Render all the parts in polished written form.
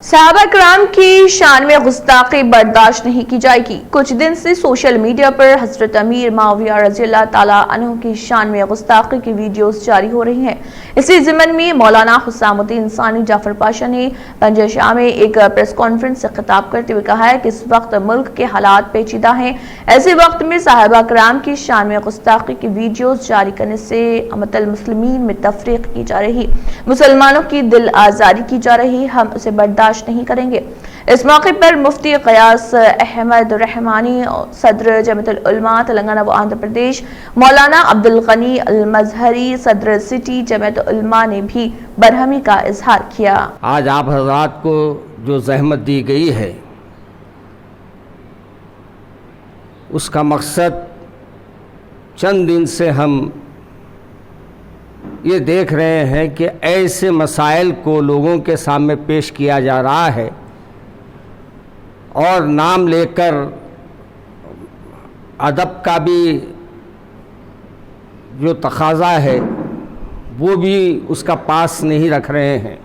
صحابہ کرام کی شان میں گستاخی برداشت نہیں کی جائے گی۔ کچھ دن سے سوشل میڈیا پر حضرت امیر معاویہ رضی اللہ تعالیٰ عنہ کی شان میں گستاخی کی ویڈیوز جاری ہو رہی ہیں۔ اسی ضمن میں مولانا حسام الدین ثانی جعفر پاشا نے پنجہ شاہ میں ایک پریس کانفرنس سے خطاب کرتے ہوئے کہا ہے کہ اس وقت ملک کے حالات پیچیدہ ہیں۔ ایسے وقت میں صحابہ کرام کی شان میں گستاخی کی ویڈیوز جاری کرنے سے امت المسلمین میں تفریق کی جا رہی، مسلمانوں کی دل آزاری کی جا رہی، ہم اسے برداشت نہیں کریں گے۔ اس موقع پر مفتی قیاس احمد رحمانی، صدر جمعیت العلماء تلنگانہ و آندھرا پردیش، مولانا عبدالغنی المظہری، صدر سٹی جمعیت العلماء نے بھی برہمی کا اظہار کیا۔ آج آپ حضرات کو جو زحمت دی گئی ہے اس کا مقصد چند دن سے ہم یہ دیکھ رہے ہیں کہ ایسے مسائل کو لوگوں کے سامنے پیش کیا جا رہا ہے اور نام لے کر ادب کا بھی جو تقاضا ہے وہ بھی اس کا پاس نہیں رکھ رہے ہیں۔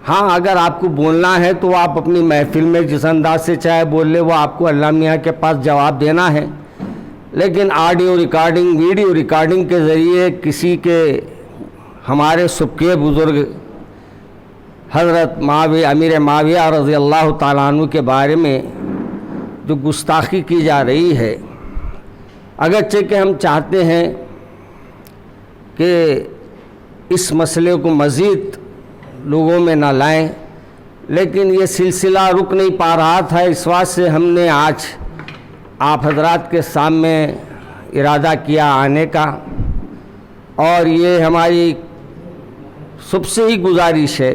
ہاں، اگر آپ کو بولنا ہے تو آپ اپنی محفل میں جس انداز سے چاہے بول لے، وہ آپ کو علامہ میاں کے پاس جواب دینا ہے، لیکن آڈیو ریکارڈنگ، ویڈیو ریکارڈنگ کے ذریعے کسی کے ہمارے سبکے بزرگ حضرت امیر معاویہ رضی اللہ تعالیٰ عنہ کے بارے میں جو گستاخی کی جا رہی ہے، اگرچہ کہ ہم چاہتے ہیں کہ اس مسئلے کو مزید لوگوں میں نہ لائیں، لیکن یہ سلسلہ رک نہیں پا رہا تھا۔ اس واسطے سے ہم نے آج آپ حضرات کے سامنے ارادہ کیا آنے کا، اور یہ ہماری سب سے ہی گزارش ہے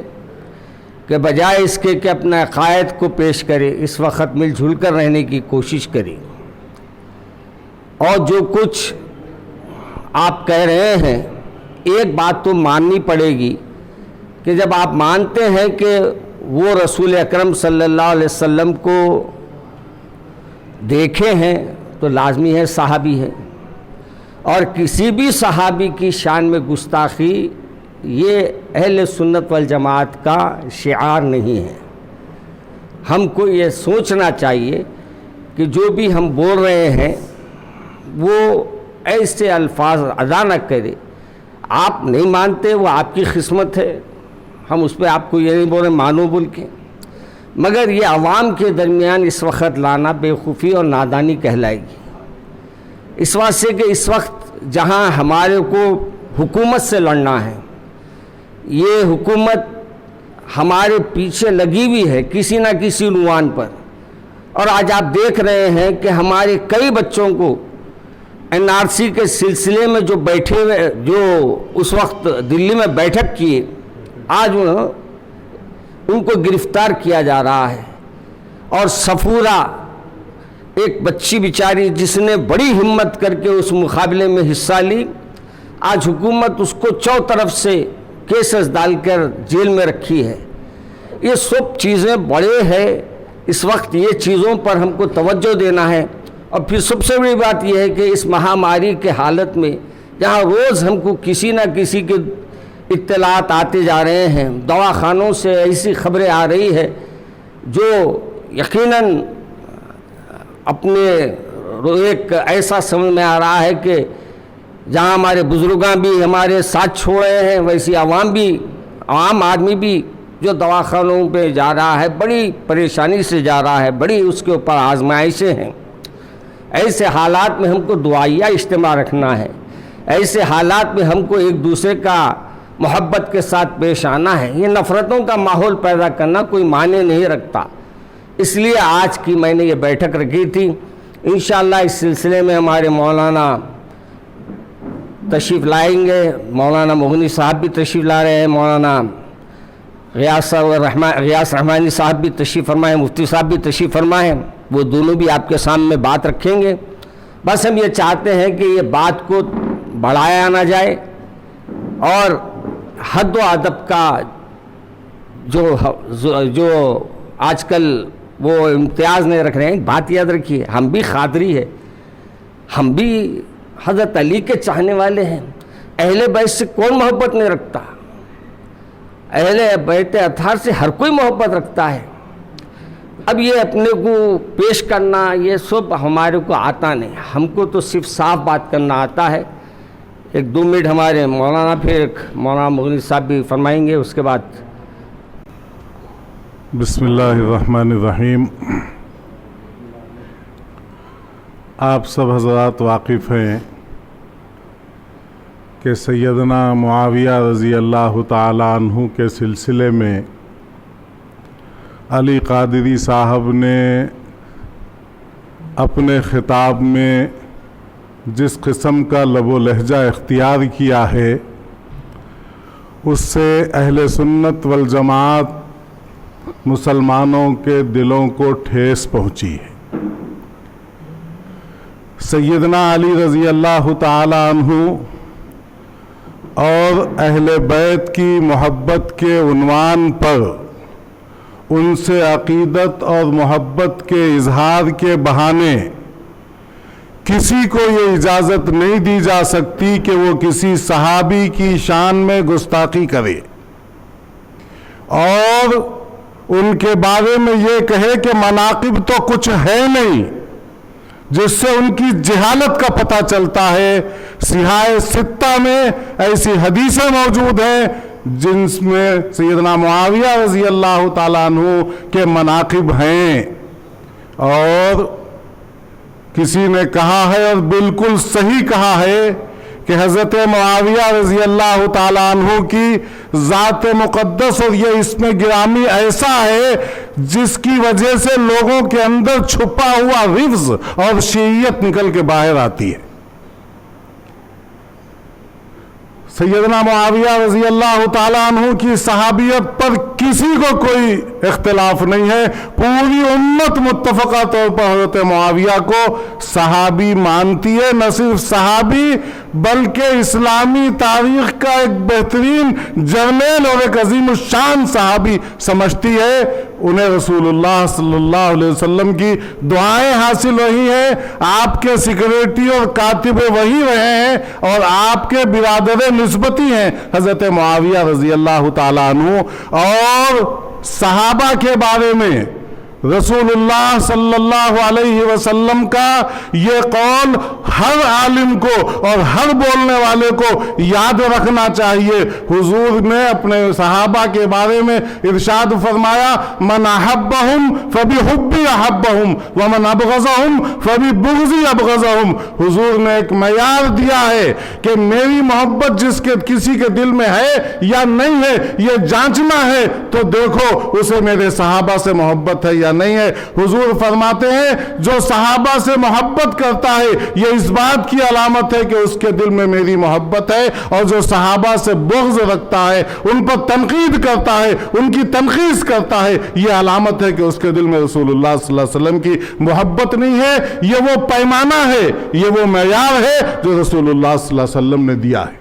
کہ بجائے اس کے کہ اپنے عقائد کو پیش کرے، اس وقت مل جل کر رہنے کی کوشش کرے، اور جو کچھ آپ کہہ رہے ہیں ایک بات تو ماننی پڑے گی کہ جب آپ مانتے ہیں کہ وہ رسول اکرم صلی اللہ علیہ وسلم کو دیکھے ہیں تو لازمی ہے صحابی ہے، اور کسی بھی صحابی کی شان میں گستاخی یہ اہل سنت والجماعت کا شعار نہیں ہے۔ ہم کو یہ سوچنا چاہیے کہ جو بھی ہم بول رہے ہیں وہ ایسے الفاظ ادا نہ کرے۔ آپ نہیں مانتے، وہ آپ کی قسمت ہے، ہم اس پہ آپ کو یہ نہیں بول رہے مانو بول کے، مگر یہ عوام کے درمیان اس وقت لانا بیوقوفی اور نادانی کہلائے گی۔ اس واسطے کہ اس وقت جہاں ہمارے کو حکومت سے لڑنا ہے، یہ حکومت ہمارے پیچھے لگی ہوئی ہے کسی نہ کسی عنوان پر، اور آج آپ دیکھ رہے ہیں کہ ہمارے کئی بچوں کو NRC کے سلسلے میں جو بیٹھے ہوئے، جو اس وقت دلی میں بیٹھک کیے، آج ان کو گرفتار کیا جا رہا ہے۔ اور صفورہ ایک بچی بیچاری جس نے بڑی ہمت کر کے اس مقابلے میں حصہ لی، آج حکومت اس کو چوطرف سے کیسز ڈال کر جیل میں رکھی ہے۔ یہ سب چیزیں بڑے ہیں، اس وقت یہ چیزوں پر ہم کو توجہ دینا ہے۔ اور پھر سب سے بڑی بات یہ ہے کہ اس مہاماری کے حالت میں جہاں روز ہم کو کسی نہ کسی کے اطلاعات آتے جا رہے ہیں، دواخانوں سے ایسی خبریں آ رہی ہے جو یقیناً اپنے ایک ایسا سمجھ میں آ رہا ہے کہ جہاں ہمارے بزرگاں بھی ہمارے ساتھ چھوڑ رہے ہیں، ویسی عوام آدمی بھی جو دواخانوں پہ جا رہا ہے، بڑی پریشانی سے جا رہا ہے، بڑی اس کے اوپر آزمائشیں ہیں۔ ایسے حالات میں ہم کو دعائیہ اجتماع رکھنا ہے، ایسے حالات میں ہم کو ایک دوسرے کا محبت کے ساتھ پیش آنا ہے۔ یہ نفرتوں کا ماحول پیدا کرنا کوئی معنی نہیں رکھتا۔ اس لیے آج کی میں نے یہ بیٹھک رکھی تھی۔ انشاءاللہ اس سلسلے میں ہمارے مولانا تشریف لائیں گے، مولانا مغنی صاحب بھی تشریف لا رہے ہیں، مولانا غیاث رحمانی صاحب بھی تشریف فرمائیں، مفتی صاحب بھی تشریف فرمائیں، وہ دونوں بھی آپ کے سامنے بات رکھیں گے۔ بس ہم یہ چاہتے ہیں کہ یہ بات کو بڑھایا نہ جائے، اور حد و ادب کا جو آج کل وہ امتیاز نہیں رکھ رہے ہیں۔ بات یاد رکھیے، ہم بھی قادری ہے، ہم بھی حضرت علی کے چاہنے والے ہیں۔ اہل بیت سے کون محبت نہیں رکھتا؟ اہل بیت اطہار سے ہر کوئی محبت رکھتا ہے. اب یہ اپنے کو پیش کرنا یہ سب ہمارے کو آتا نہیں. ہم کو تو صرف صاف بات کرنا آتا ہے. 1-2 منٹ ہمارے مولانا پھر مولانا مغنی صاحب بھی فرمائیں گے. اس کے بعد بسم اللہ الرحمن الرحیم. آپ سب حضرات واقف ہیں کہ سیدنا معاویہ رضی اللہ تعالی عنہ کے سلسلے میں علی قادری صاحب نے اپنے خطاب میں جس قسم کا لب و لہجہ اختیار کیا ہے اس سے اہل سنت والجماعت مسلمانوں کے دلوں کو ٹھیس پہنچی ہے. سیدنا علی رضی اللہ تعالی عنہ اور اہل بیت کی محبت کے عنوان پر ان سے عقیدت اور محبت کے اظہار کے بہانے کسی کو یہ اجازت نہیں دی جا سکتی کہ وہ کسی صحابی کی شان میں گستاخی کرے اور ان کے بارے میں یہ کہے کہ مناقب تو کچھ ہے نہیں، جس سے ان کی جہالت کا پتہ چلتا ہے. صحاح ستہ میں ایسی حدیثیں موجود ہیں جن میں سیدنا معاویہ رضی اللہ تعالیٰ عنہ کے مناقب ہیں. اور کسی نے کہا ہے اور بالکل صحیح کہا ہے کہ حضرت معاویہ رضی اللہ تعالیٰ عنہ کی ذات مقدس اور یہ اسم گرامی ایسا ہے جس کی وجہ سے لوگوں کے اندر چھپا ہوا رفض اور شیعیت نکل کے باہر آتی ہے. سیدنا معاویہ رضی اللہ تعالیٰ عنہ کی صحابیت پر کسی کو کوئی اختلاف نہیں ہے. پوری امت متفقہ طور پر حضرت معاویہ کو صحابی مانتی ہے. نہ صرف صحابی بلکہ اسلامی تاریخ کا ایک بہترین جرنیل اور ایک عظیم الشان صحابی سمجھتی ہے. انہیں رسول اللہ صلی اللہ علیہ وسلم کی دعائیں حاصل رہی ہیں. آپ کے سیکریٹری اور کاتب وحی رہے ہیں اور آپ کے برادر نسبتی ہیں حضرت معاویہ رضی اللہ تعالیٰ عنہ. اور صحابہ کے بارے میں رسول اللہ صلی اللہ علیہ وسلم کا یہ قول ہر عالم کو اور ہر بولنے والے کو یاد رکھنا چاہیے. حضور نے اپنے صحابہ کے بارے میں ارشاد فرمایا من احبہم فبحبی احبہم ومن ابغضہم فببغضی ابغضہم. حضور نے ایک معیار دیا ہے کہ میری محبت جس کے کسی کے دل میں ہے یا نہیں ہے یہ جانچنا ہے تو دیکھو اسے میرے صحابہ سے محبت ہے یا نہیں ہے. حضور فرماتے ہیں جو صحابہ سے محبت کرتا ہے یہ اس بات کی علامت ہے کہ اس کے دل میں میری محبت ہے، اور جو صحابہ سے بغض رکھتا ہے، ان پر تنقید کرتا ہے، ان کی تنقیص کرتا ہے، یہ علامت ہے کہ اس کے دل میں رسول اللہ صلی اللہ علیہ وسلم کی محبت نہیں ہے. یہ وہ پیمانہ ہے، یہ وہ معیار ہے جو رسول اللہ صلی اللہ علیہ وسلم نے دیا ہے.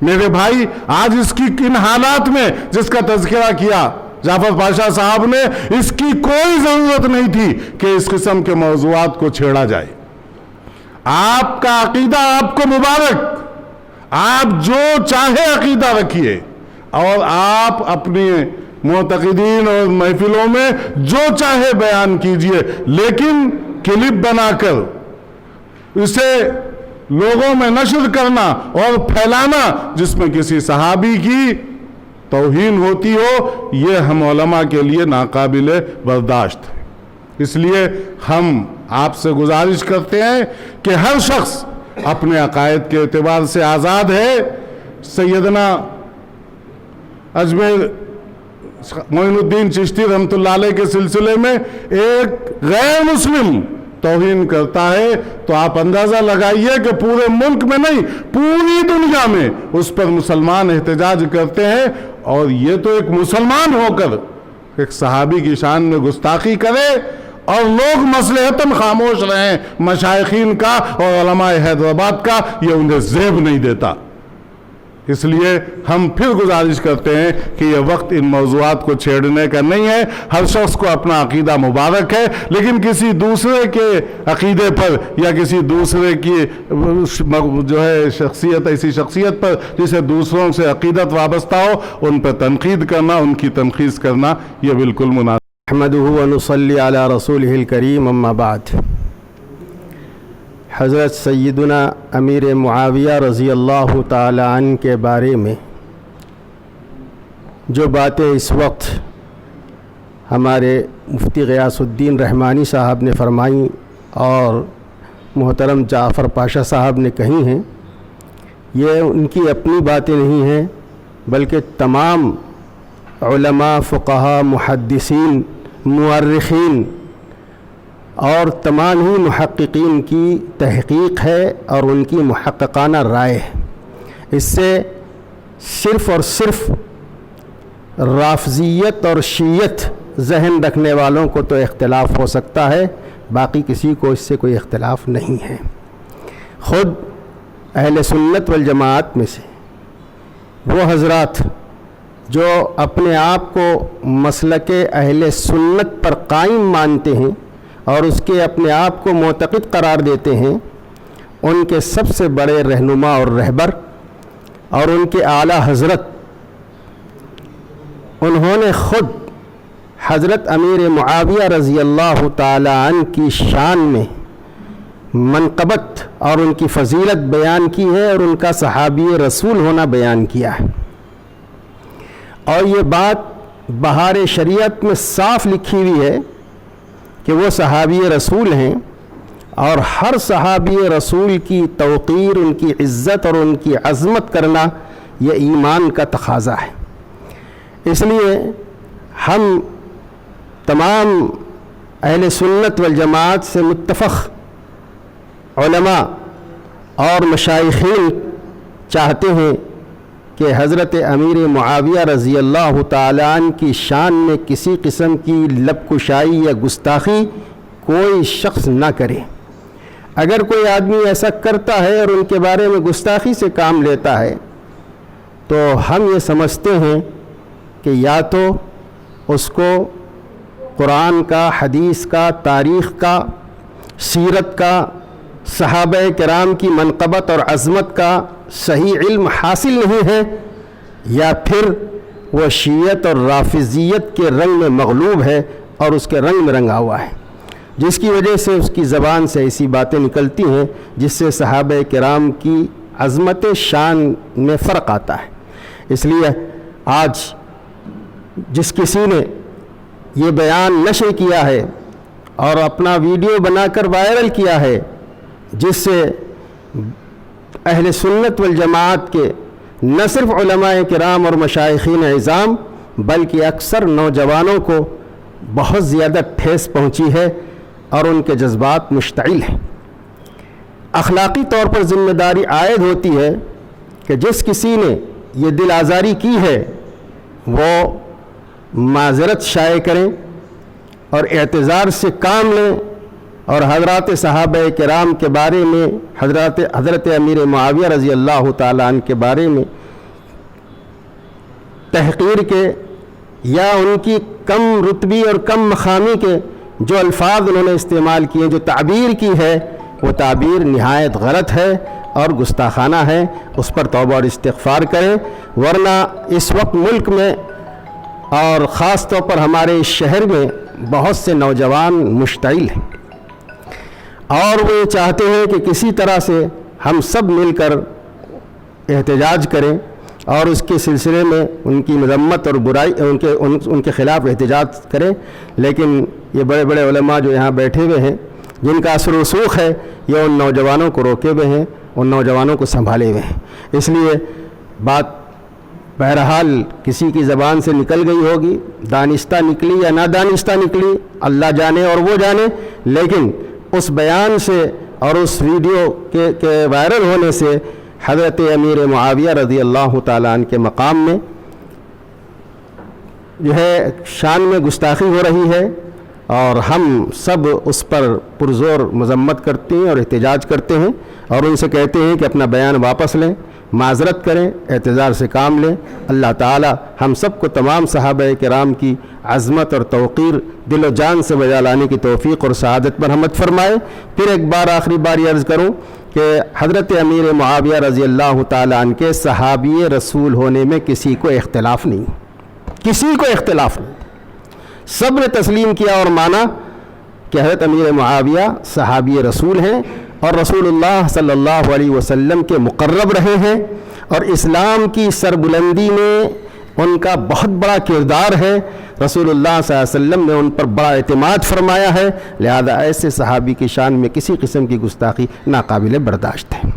میرے بھائی آج اس کی ان حالات میں جس کا تذکرہ کیا جعفر پاشا صاحب نے، اس کی کوئی ضرورت نہیں تھی کہ اس قسم کے موضوعات کو چھیڑا جائے. آپ کا عقیدہ آپ کو مبارک، آپ جو چاہے عقیدہ رکھیے اور آپ اپنی معتقدین اور محفلوں میں جو چاہے بیان کیجئے، لیکن کلپ بنا کر اسے لوگوں میں نشر کرنا اور پھیلانا جس میں کسی صحابی کی توہین ہوتی ہو، یہ ہم علماء کے لیے ناقابل برداشت ہے. اس لیے ہم آپ سے گزارش کرتے ہیں کہ ہر شخص اپنے عقائد کے اعتبار سے آزاد ہے. سیدنا اجمیر معین الدین چشتی رحمۃ اللہ علیہ کے سلسلے میں ایک غیر مسلم توہین کرتا ہے تو آپ اندازہ لگائیے کہ پورے ملک میں نہیں پوری دنیا میں اس پر مسلمان احتجاج کرتے ہیں. اور یہ تو ایک مسلمان ہو کر ایک صحابی کی شان میں گستاخی کرے اور لوگ مصلحتاً خاموش رہیں. مشائخین کا اور علماء حیدرآباد کا یہ انہیں زیب نہیں دیتا. اس لیے ہم پھر گزارش کرتے ہیں کہ یہ وقت ان موضوعات کو چھیڑنے کا نہیں ہے. ہر شخص کو اپنا عقیدہ مبارک ہے، لیکن کسی دوسرے کے عقیدے پر یا کسی دوسرے کی جو ہے شخصیت، ایسی شخصیت پر جسے دوسروں سے عقیدت وابستہ ہو، ان پر تنقید کرنا، ان کی تنخیص کرنا یہ بالکل مناسب. نحمده ونصلي على رسوله الكريم اما بعد. حضرت سیدنا امیر معاویہ رضی اللہ تعالی عنہ کے بارے میں جو باتیں اس وقت ہمارے مفتی غیاث الدین رحمانی صاحب نے فرمائیں اور محترم جعفر پاشا صاحب نے کہی ہیں، یہ ان کی اپنی باتیں نہیں ہیں، بلکہ تمام علماء، فقہاء، محدثین، مورخین اور تمام ہی محققین کی تحقیق ہے اور ان کی محققانہ رائے ہے. اس سے صرف اور صرف رافضیت اور شیعت ذہن رکھنے والوں کو تو اختلاف ہو سکتا ہے، باقی کسی کو اس سے کوئی اختلاف نہیں ہے. خود اہل سنت والجماعت میں سے وہ حضرات جو اپنے آپ کو مسلک اہل سنت پر قائم مانتے ہیں اور اس کے اپنے آپ کو معتقد قرار دیتے ہیں، ان کے سب سے بڑے رہنما اور رہبر اور ان کے اعلیٰ حضرت، انہوں نے خود حضرت امیر معاویہ رضی اللہ تعالی عنہ کی شان میں منقبت اور ان کی فضیلت بیان کی ہے اور ان کا صحابی رسول ہونا بیان کیا ہے. اور یہ بات بہار شریعت میں صاف لکھی ہوئی ہے کہ وہ صحابی رسول ہیں، اور ہر صحابی رسول کی توقیر، ان کی عزت اور ان کی عظمت کرنا یہ ایمان کا تقاضا ہے. اس لیے ہم تمام اہل سنت والجماعت سے متفق علماء اور مشائخین چاہتے ہیں کہ حضرت امیر معاویہ رضی اللہ تعالیٰ عنہ کی شان میں کسی قسم کی لب کشائی یا گستاخی کوئی شخص نہ کرے. اگر کوئی آدمی ایسا کرتا ہے اور ان کے بارے میں گستاخی سے کام لیتا ہے تو ہم یہ سمجھتے ہیں کہ یا تو اس کو قرآن کا، حدیث کا، تاریخ کا، سیرت کا، صحابہ کرام کی منقبت اور عظمت کا صحیح علم حاصل نہیں ہے، یا پھر وہ شیعت اور رافضیت کے رنگ میں مغلوب ہے اور اس کے رنگ میں رنگا ہوا ہے، جس کی وجہ سے اس کی زبان سے ایسی باتیں نکلتی ہیں جس سے صحابہ کرام کی عظمت شان میں فرق آتا ہے. اس لیے آج جس کسی نے یہ بیان نشر کیا ہے اور اپنا ویڈیو بنا کر وائرل کیا ہے، جس سے اہل سنت والجماعت کے نہ صرف علماء کرام اور مشائخین عظام بلکہ اکثر نوجوانوں کو بہت زیادہ ٹھیس پہنچی ہے اور ان کے جذبات مشتعل ہیں. اخلاقی طور پر ذمہ داری عائد ہوتی ہے کہ جس کسی نے یہ دل آزاری کی ہے وہ معذرت شائع کریں اور اعتذار سے کام لیں، اور حضرات صحابہ کرام کے بارے میں، حضرت امیر معاویہ رضی اللہ تعالیٰ عنہ کے بارے میں تحقیر کے یا ان کی کم رتبی اور کم مقامی کے جو الفاظ انہوں نے استعمال کیے، جو تعبیر کی ہے، وہ تعبیر نہایت غلط ہے اور گستاخانہ ہے. اس پر توبہ اور استغفار کریں، ورنہ اس وقت ملک میں اور خاص طور پر ہمارے اس شہر میں بہت سے نوجوان مشتعل ہیں اور وہ یہ چاہتے ہیں کہ کسی طرح سے ہم سب مل کر احتجاج کریں اور اس کے سلسلے میں ان کی مذمت اور برائی، ان کے خلاف احتجاج کریں. لیکن یہ بڑے بڑے علماء جو یہاں بیٹھے ہوئے ہیں، جن کا اثر و رسوخ ہے، یہ ان نوجوانوں کو روکے ہوئے ہیں، ان نوجوانوں کو سنبھالے ہوئے ہیں. اس لیے بات بہرحال کسی کی زبان سے نکل گئی ہوگی، دانستہ نکلی یا نادانستہ نکلی، اللہ جانے اور وہ جانے، لیکن اس بیان سے اور اس ویڈیو کے وائرل ہونے سے حضرت امیر معاویہ رضی اللہ تعالیٰ عنہ کے مقام میں جو ہے شان میں گستاخی ہو رہی ہے، اور ہم سب اس پر پرزور مذمت کرتے ہیں اور احتجاج کرتے ہیں اور ان سے کہتے ہیں کہ اپنا بیان واپس لیں. معذرت کریں، اعتذار سے کام لیں۔ اللہ تعالی ہم سب کو تمام صحابہ کرام کی عظمت اور توقیر دل و جان سے بجا لانے کی توفیق اور سعادت مرحمت فرمائے۔ پھر ایک بار آخری بار یہ عرض کروں کہ حضرت امیر معاویہ رضی اللہ تعالیٰ عنہ کے صحابی رسول ہونے میں کسی کو اختلاف نہیں، کسی کو اختلاف نہیں۔ سب نے تسلیم کیا اور مانا کہ حضرت امیر معاویہ صحابی رسول ہیں اور رسول اللہ صلی اللہ علیہ وسلم کے مقرب رہے ہیں، اور اسلام کی سربلندی میں ان کا بہت بڑا کردار ہے۔ رسول اللہ صلی اللہ علیہ وسلم نے ان پر بڑا اعتماد فرمایا ہے، لہذا ایسے صحابی کی شان میں کسی قسم کی گستاخی ناقابل برداشت ہے۔